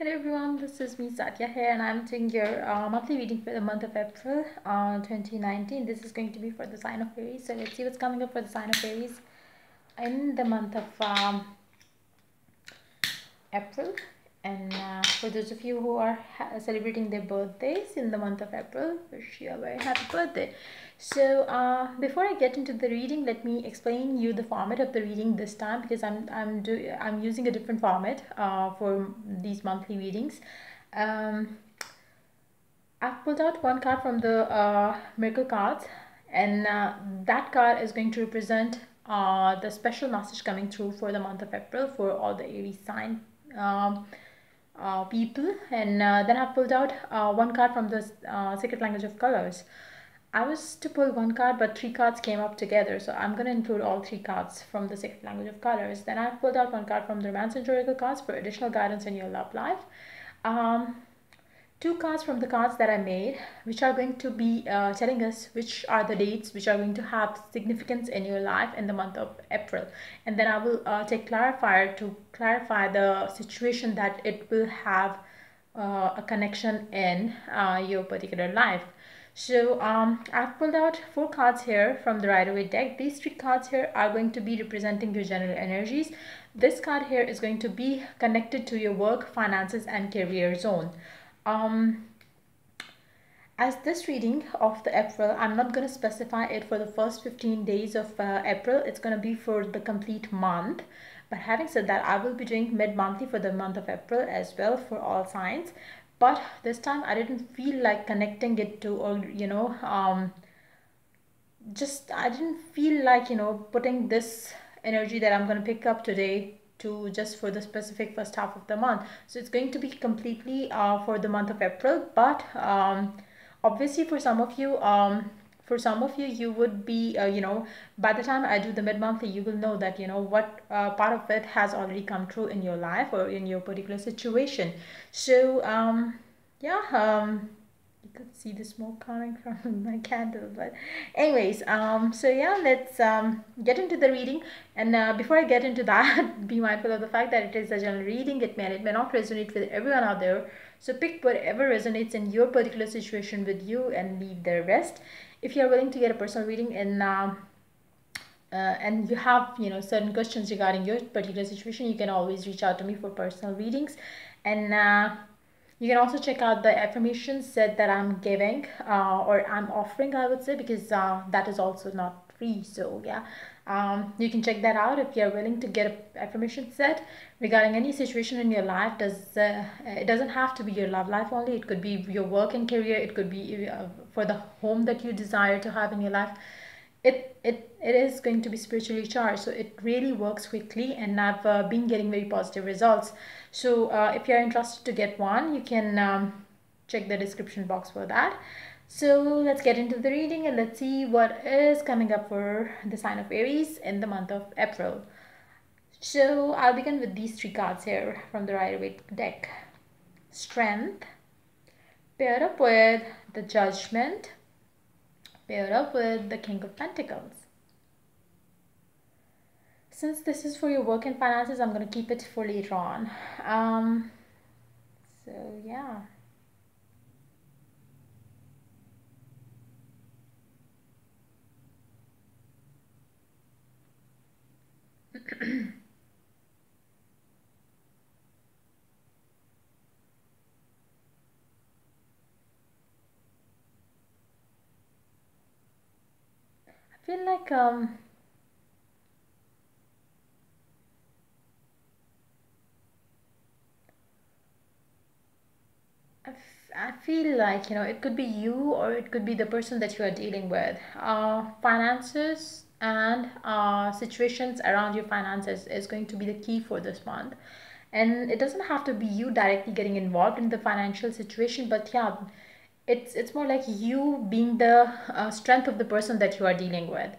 Hello everyone, this is me Satya here, and I'm doing your monthly reading for the month of April 2019. This is going to be for the sign of Aries. So let's see what's coming up for the sign of Aries in the month of April. And for those of you who are celebrating their birthdays in the month of April, wish you a very happy birthday. So before I get into the reading, let me explain you the format of the reading this time, because I'm using a different format for these monthly readings. I've pulled out one card from the Miracle cards, and that card is going to represent the special message coming through for the month of April for all the Aries sign people. And then I've pulled out one card from the Secret Language of Colors. I was to pull one card, but three cards came up together, so I'm going to include all three cards from the Secret Language of Colors. Then I've pulled out one card from the Romance and Oracle cards for additional guidance in your love life. Um, Two cards from the cards that I made, which are going to be telling us which are the dates which are going to have significance in your life in the month of April. And then I will take clarifier to clarify the situation that it will have a connection in your particular life. So I've pulled out four cards here from the Rider-Waite deck. These three cards here are going to be representing your general energies. This card here is going to be connected to your work, finances, and career zone. As this reading of the April, I'm not going to specify it for the first 15 days of April. It's going to be for the complete month. But having said that, I will be doing mid-monthly for the month of April as well for all signs. But this time I didn't feel like connecting it to all, just I didn't feel like, putting this energy that I'm going to pick up today to just for the specific first half of the month. So it's going to be completely for the month of April. But obviously for some of you, you would be, by the time I do the mid-monthly, you will know that, what part of it has already come true in your life or in your particular situation. So yeah, you could see the smoke coming from my candle. But anyways, so yeah, let's get into the reading. And before I get into that, be mindful of the fact that it is a general reading. It may not resonate with everyone out there, so pick whatever resonates in your particular situation with you and leave the rest. If you're willing to get a personal reading and you have certain questions regarding your particular situation, you can always reach out to me for personal readings. And you can also check out the affirmations set that I'm giving or I'm offering, I would say, because that is also not free. So yeah, you can check that out if you're willing to get an affirmation set regarding any situation in your life. It doesn't have to be your love life only. It could be your work and career. It could be for the home that you desire to have in your life. It is going to be spiritually charged, so it really works quickly, and I've been getting very positive results. So if you're interested to get one, you can check the description box for that. So let's get into the reading and let's see what is coming up for the sign of Aries in the month of April. So I'll begin with these three cards here from the Rider-Waite deck. Strength, paired up with the Judgment, paired up with the King of Pentacles. Since this is for your work and finances, I'm going to keep it for later on. So yeah. I feel like I feel like it could be you or it could be the person that you are dealing with. Finances and situations around your finances is going to be the key for this month. And it doesn't have to be you directly getting involved in the financial situation, but yeah, it's more like you being the strength of the person that you are dealing with.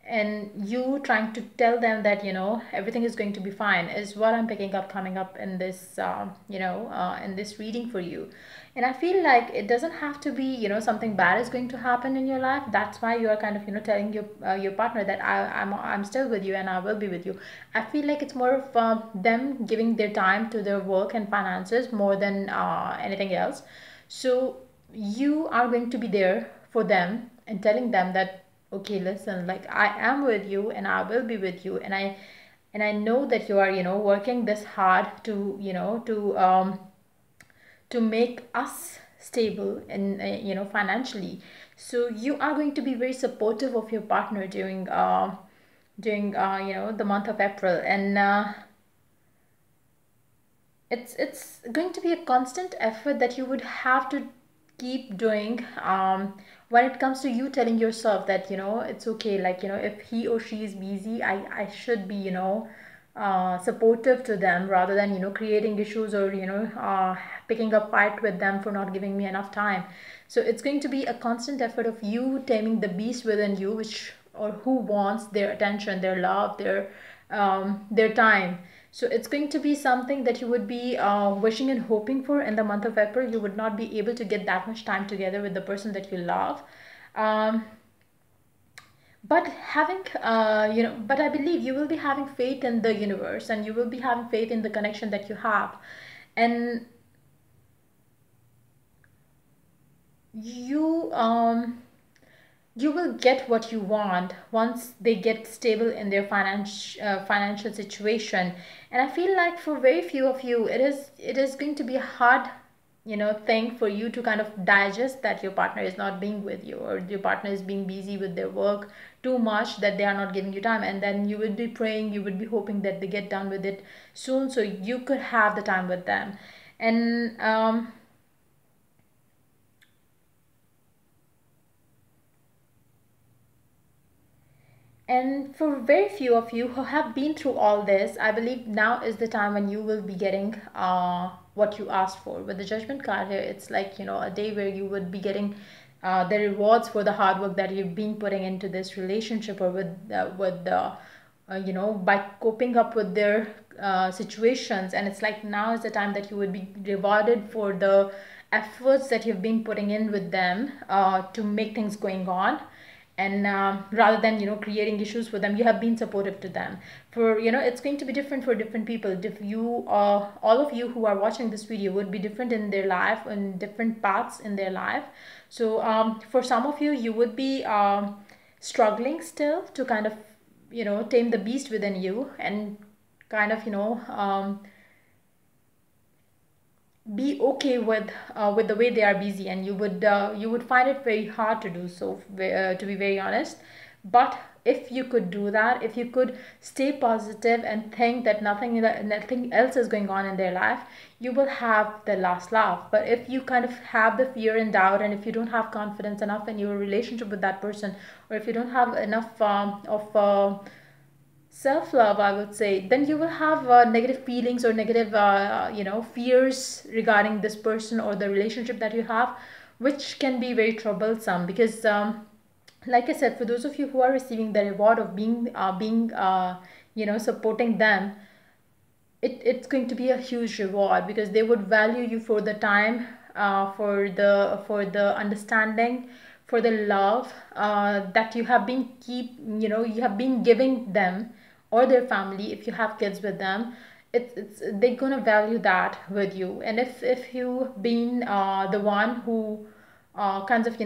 and you trying to tell them that everything is going to be fine is what I'm picking up coming up in this in this reading for you. And I feel like it doesn't have to be something bad is going to happen in your life. That's why you are kind of telling your partner that I'm still with you and I will be with you. I feel like it's more of them giving their time to their work and finances more than anything else. So you are going to be there for them and telling them that, okay, listen, like I am with you and I will be with you, and I know that you are working this hard to to make us stable and financially. So you are going to be very supportive of your partner during the month of April. And it's going to be a constant effort that you would have to keep doing, when it comes to you telling yourself that it's okay, like if he or she is busy, I should be supportive to them rather than creating issues or picking a fight with them for not giving me enough time. So it's going to be a constant effort of you taming the beast within you, which or who wants their attention, their love, their time. So it's going to be something that you would be wishing and hoping for in the month of April. You would not be able to get that much time together with the person that you love. Um, but having, but I believe you will be having faith in the universe, and you will be having faith in the connection that you have. And you, you will get what you want once they get stable in their financial situation. And I feel like for very few of you, it is going to be a hard thing for you to kind of digest that your partner is not being with you, or your partner is being busy with their work too much that they are not giving you time. And then you would be praying, you would be hoping that they get done with it soon so you could have the time with them. And And for very few of you who have been through all this, I believe now is the time when you will be getting what you asked for. With the Judgment card here, it's like, a day where you would be getting the rewards for the hard work that you've been putting into this relationship, or with the, by coping up with their situations. And it's like now is the time that you would be rewarded for the efforts that you've been putting in with them to make things going on. And rather than creating issues for them, you have been supportive to them. For it's going to be different for different people. If you all of you who are watching this video would be different in their life, in different paths in their life. So for some of you, you would be struggling still to kind of tame the beast within you, and kind of be okay with the way they are busy. And you would find it very hard to do so, to be very honest. But if you could do that, if you could stay positive and think that nothing else is going on in their life, you will have the last laugh. But if you kind of have the fear and doubt, and if you don't have confidence enough in your relationship with that person, or if you don't have enough of self love, I would say, then you will have negative feelings or negative fears regarding this person or the relationship that you have, which can be very troublesome. Because like I said, for those of you who are receiving the reward of being supporting them, it's going to be a huge reward, because they would value you for the time, for the understanding, for the love that you have been giving them, or their family if you have kids with them. It's they're gonna value that with you. And if you been the one who kinds of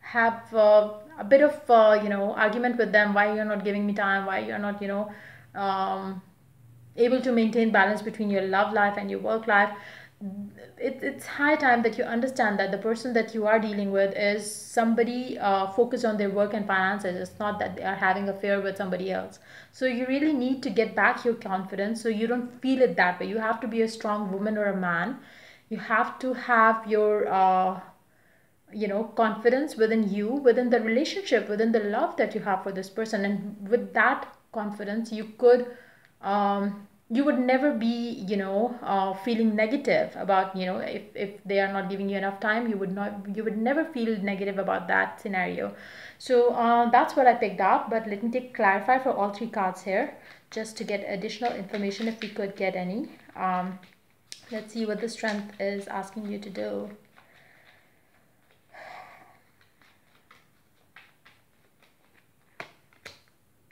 have a bit of argument with them, why you're not giving me time, why you're not um, able to maintain balance between your love life and your work life. It's high time that you understand that the person that you are dealing with is somebody focused on their work and finances. It's not that they are having an affair with somebody else. So you really need to get back your confidence so you don't feel it that way. You have to be a strong woman or a man. You have to have your confidence within you, within the relationship, within the love that you have for this person. And with that confidence, you could you would never be, feeling negative about, if they are not giving you enough time, you would never feel negative about that scenario. So that's what I picked up, but let me take clarify for all three cards here, just to get additional information if we could get any. Let's see what the strength is asking you to do.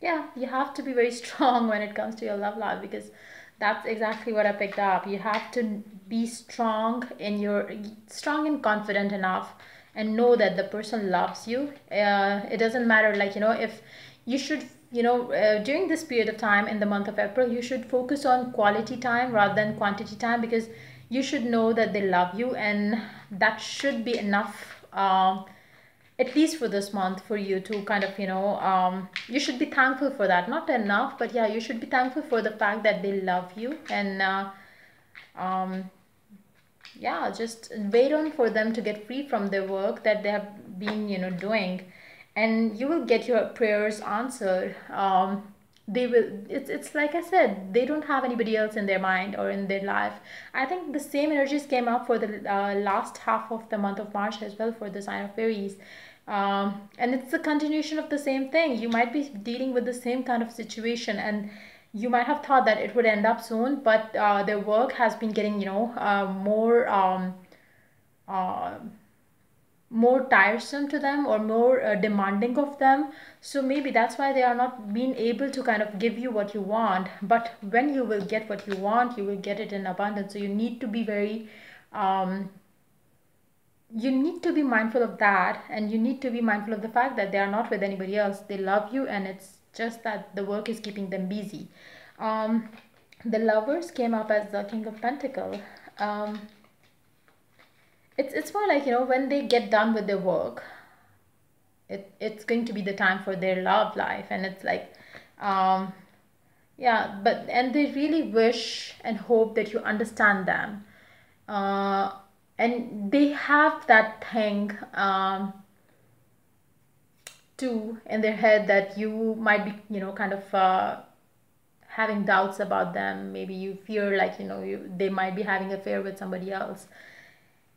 Yeah, you have to be very strong when it comes to your love life, because that's exactly what I picked up. You have to be strong and confident enough, and know that the person loves you. It doesn't matter, like, if you should, during this period of time in the month of April, you should focus on quality time rather than quantity time, because you should know that they love you, and that should be enough. At least for this month, for you to kind of, you should be thankful for that. Not enough, but yeah, you should be thankful for the fact that they love you. And um, yeah, just wait on for them to get free from their work that they have been, doing, and you will get your prayers answered. They will, it's like I said, they don't have anybody else in their mind or in their life. I think the same energies came up for the last half of the month of March as well, for the sign of Aries. And it's a continuation of the same thing. You might be dealing with the same kind of situation, and you might have thought that it would end up soon, but their work has been getting, uh, more tiresome to them, or more demanding of them. So maybe that's why they are not being able to kind of give you what you want. But when you will get what you want, you will get it in abundance. So you need to be very you need to be mindful of that, and you need to be mindful of the fact that they are not with anybody else. They love you, and it's just that the work is keeping them busy. um, the Lovers came up as the King of Pentacle. um, it's more like, when they get done with their work, it's going to be the time for their love life. And it's like, um, yeah, but and they really wish and hope that you understand them. uh, and they have that thing, too, in their head, that you might be, kind of having doubts about them. Maybe you fear, like, they might be having an affair with somebody else.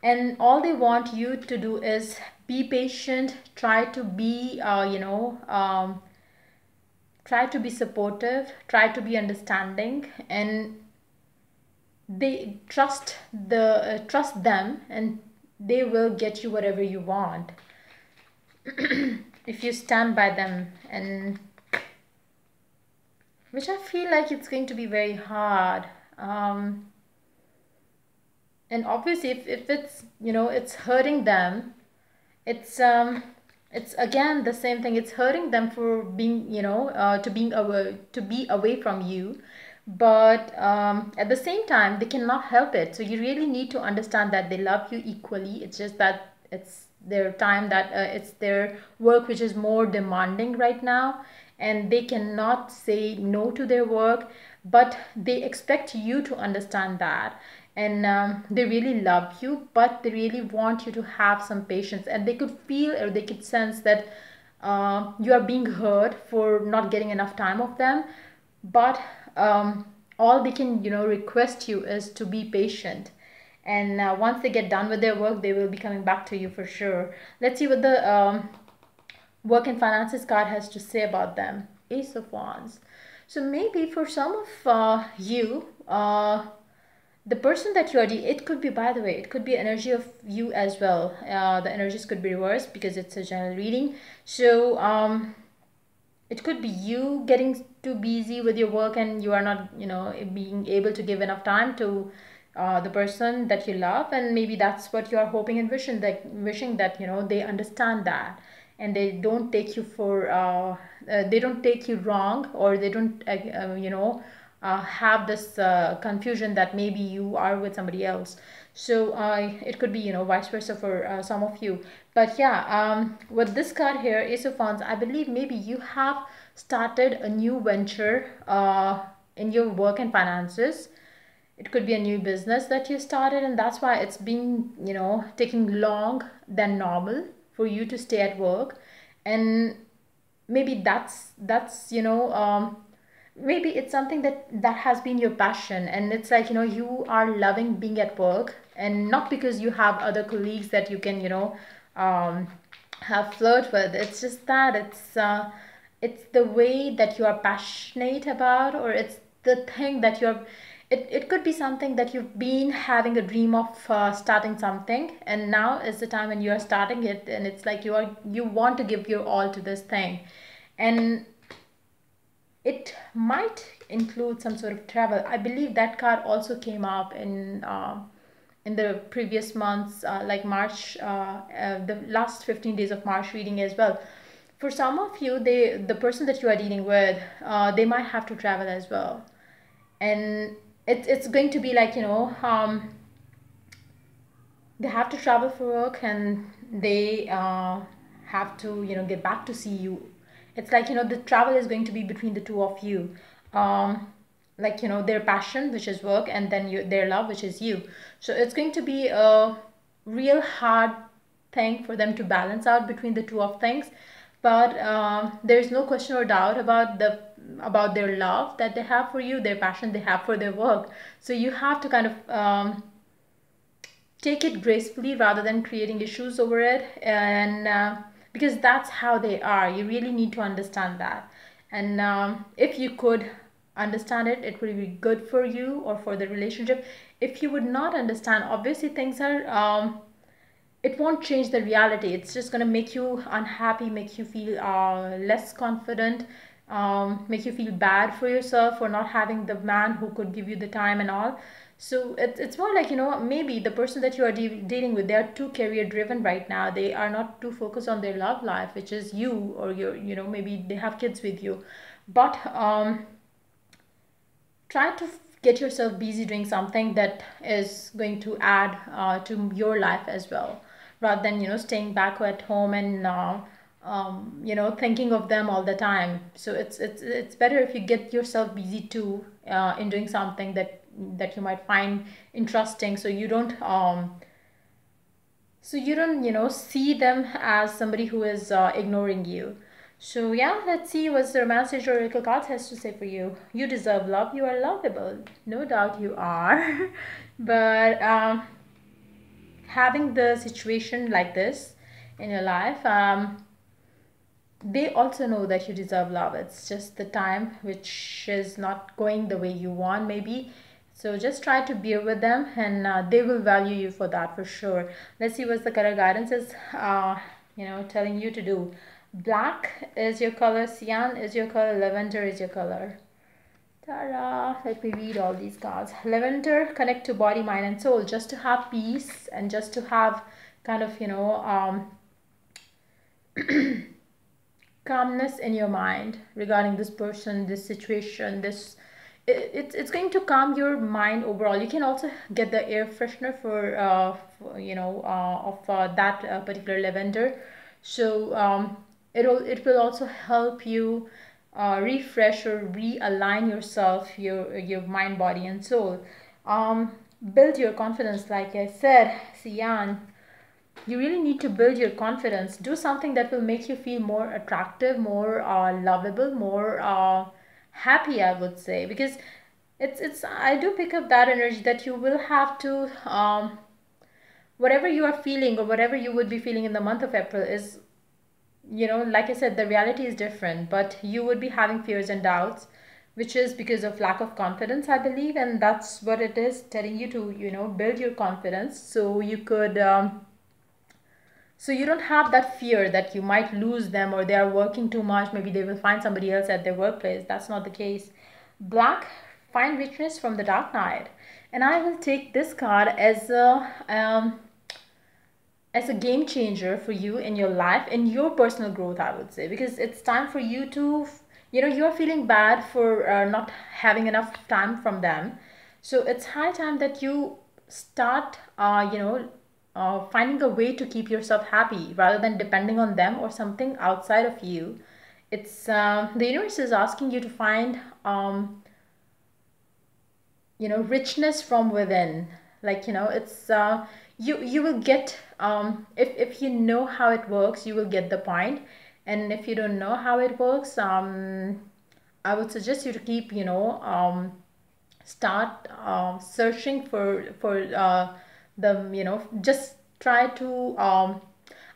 And all they want you to do is be patient, try to be, try to be supportive, try to be understanding, and they trust them, and they will get you whatever you want if you stand by them. And which I feel like it's going to be very hard. And obviously, if it's, it's hurting them, it's again the same thing. It's hurting them for being, to be away from you. But at the same time, they cannot help it. So you really need to understand that they love you equally. It's just that it's their time, that it's their work which is more demanding right now, and they cannot say no to their work. But they expect you to understand that. And they really love you, but they really want you to have some patience. And they could feel, or they could sense that you are being hurt for not getting enough time of them. But all they can, request you is to be patient. And once they get done with their work, they will be coming back to you for sure. Let's see what the work and finances card has to say about them. Ace of Wands. So maybe for some of you, the person that you are, it could be, by the way, it could be energy of you as well. The energies could be reversed because it's a general reading. So it could be you getting too busy with your work, and you are not, being able to give enough time to the person that you love. And maybe that's what you are hoping and wishing that, they understand that, and they don't take you for they don't take you wrong, or they don't have this confusion that maybe you are with somebody else. So it could be, vice versa for some of you. But yeah, with this card here, Ace of Wands, I believe maybe you have started a new venture in your work and finances. It could be a new business that you started, and that's why it's been, taking long than normal for you to stay at work. And maybe that's maybe it's something that has been your passion, and it's like, you are loving being at work, and not because you have other colleagues that you can, um, have flirt with. It's just that it's the way that you are passionate about, or it's the thing that you're, it could be something that you've been having a dream of, starting something, and now is the time when you are starting it, and it's like you want to give your all to this thing. And it might include some sort of travel. I believe that card also came up in the previous months, like March, the last 15 days of March reading as well. For some of you, the person that you are dealing with, they might have to travel as well, and it's going to be like, they have to travel for work, and they have to, get back to see you. It's like, the travel is going to be between the two of you, um, like, their passion, which is work, and then their love, which is you. So it's going to be a real hard thing for them to balance out between the two of things. But there's no question or doubt about their love that they have for you, their passion they have for their work. So you have to kind of take it gracefully rather than creating issues over it. And because that's how they are, you really need to understand that. And if you could understand it, it would be good for you or for the relationship. If you would not understand, obviously things are, it won't change the reality. It's just going to make you unhappy, make you feel less confident, make you feel bad for yourself for not having the man who could give you the time and all. So it's more like, maybe the person that you are dealing with, they are too career driven right now. They are not too focused on their love life, which is you, or your, maybe they have kids with you. But try to get yourself busy doing something that is going to add to your life as well, rather than, staying back at home and thinking of them all the time. So it's better if you get yourself busy too, in doing something that you might find interesting, so you don't see them as somebody who is ignoring you. So yeah, let's see what the message oracle cards has to say for you. You deserve love. You are lovable, no doubt you are. But having the situation like this in your life, they also know that you deserve love. It's just the time which is not going the way you want, maybe. So just try to bear with them, and they will value you for that, for sure. Let's see what the color guidance is, telling you to do. Black is your color, cyan is your color, lavender is your color. Ta-da! Let me read all these cards. Lavender, connect to body, mind, and soul, just to have peace and just to have kind of, calmness in your mind regarding this person, this situation, it's going to calm your mind overall. You can also get the air freshener of that particular lavender. So it will also help you refresh or realign yourself, your mind, body, and soul. Build your confidence, like I said, Sian. You really need to build your confidence. Do something that will make you feel more attractive, more lovable, more happy, I would say. Because it's I do pick up that energy that you will have to, whatever you are feeling or whatever you would be feeling in the month of April is, like I said, the reality is different, but you would be having fears and doubts, which is because of lack of confidence, I believe. And that's what it is telling you to, build your confidence, so you could so you don't have that fear that you might lose them, or they are working too much, maybe they will find somebody else at their workplace. That's not the case. Black, find richness from the dark night. And I will take this card as a game changer for you in your life, in your personal growth, I would say. Because it's time for you to, you're feeling bad for not having enough time from them. So it's high time that you start finding a way to keep yourself happy rather than depending on them or something outside of you. It's the universe is asking you to find richness from within. Like, it's you will get, if you know how it works, you will get the point. And if you don't know how it works, I would suggest you to keep, start searching for the, just try to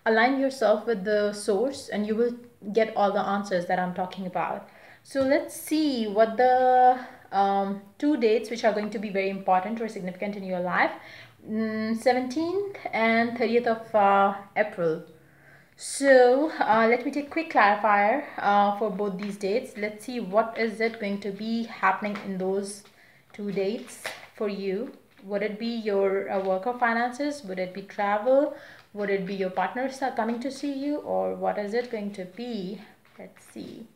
align yourself with the source, and you will get all the answers that I'm talking about. So let's see what the two dates which are going to be very important or significant in your life. 17th and 30th of April. So let me take a quick clarifier for both these dates. Let's see what is it going to be happening in those two dates for you. Would it be your work or finances? Would it be travel? Would it be your partner coming to see you? Or what is it going to be? Let's see.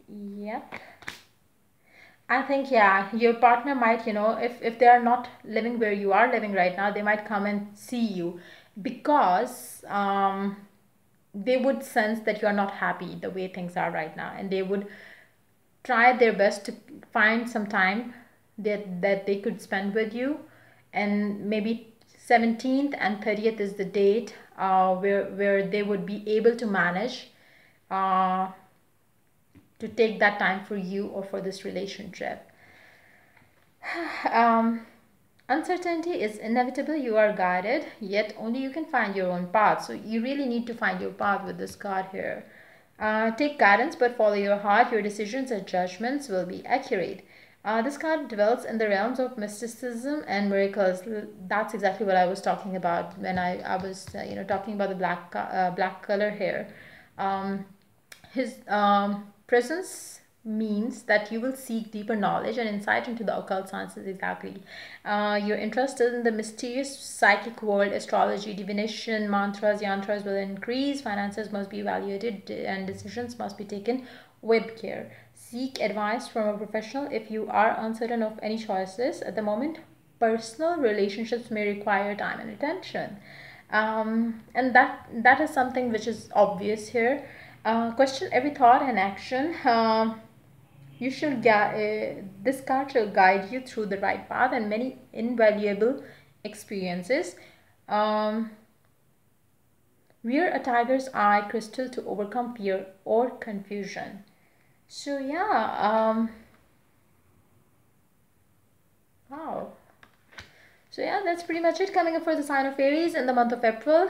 Yep. I think, yeah, your partner might, if they are not living where you are living right now, they might come and see you, because they would sense that you are not happy the way things are right now, and they would try their best to find some time that they could spend with you. And maybe 17th and 30th is the date where they would be able to manage uh, to take that time for you or for this relationship. um, Uncertainty is inevitable. You are guided, yet only you can find your own path. So you really need to find your path with this card here. Take guidance, but follow your heart. Your decisions and judgments will be accurate. This card dwells in the realms of mysticism and miracles. That's exactly what I was talking about when I was talking about the black color here. His presence means that you will seek deeper knowledge and insight into the occult sciences. Exactly. You're interested in the mysterious psychic world. Astrology, divination, mantras, yantras will increase. Finances must be evaluated and decisions must be taken with care. Seek advice from a professional if you are uncertain of any choices at the moment. Personal relationships may require time and attention. And that is something which is obvious here. Question every thought and action. You should this card shall guide you through the right path and many invaluable experiences. Um, Wear a tiger's eye crystal to overcome fear or confusion. So yeah, wow. So yeah, that's pretty much it coming up for the sign of Aries in the month of April.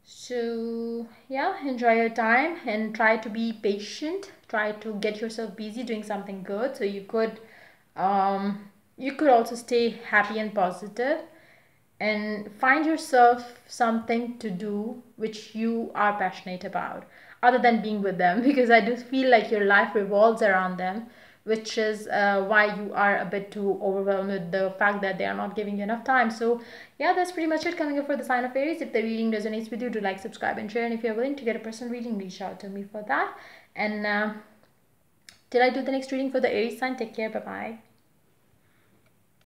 So yeah, enjoy your time and try to be patient. Try to get yourself busy doing something good so you could also stay happy and positive, and find yourself something to do which you are passionate about other than being with them, because I do feel like your life revolves around them, which is why you are a bit too overwhelmed with the fact that they are not giving you enough time. So yeah, that's pretty much it coming up for the sign of Aries. If the reading resonates with you, do like, subscribe and share, and if you're willing to get a personal reading, reach out to me for that. And till I do the next reading for the Aries sign, take care. Bye bye.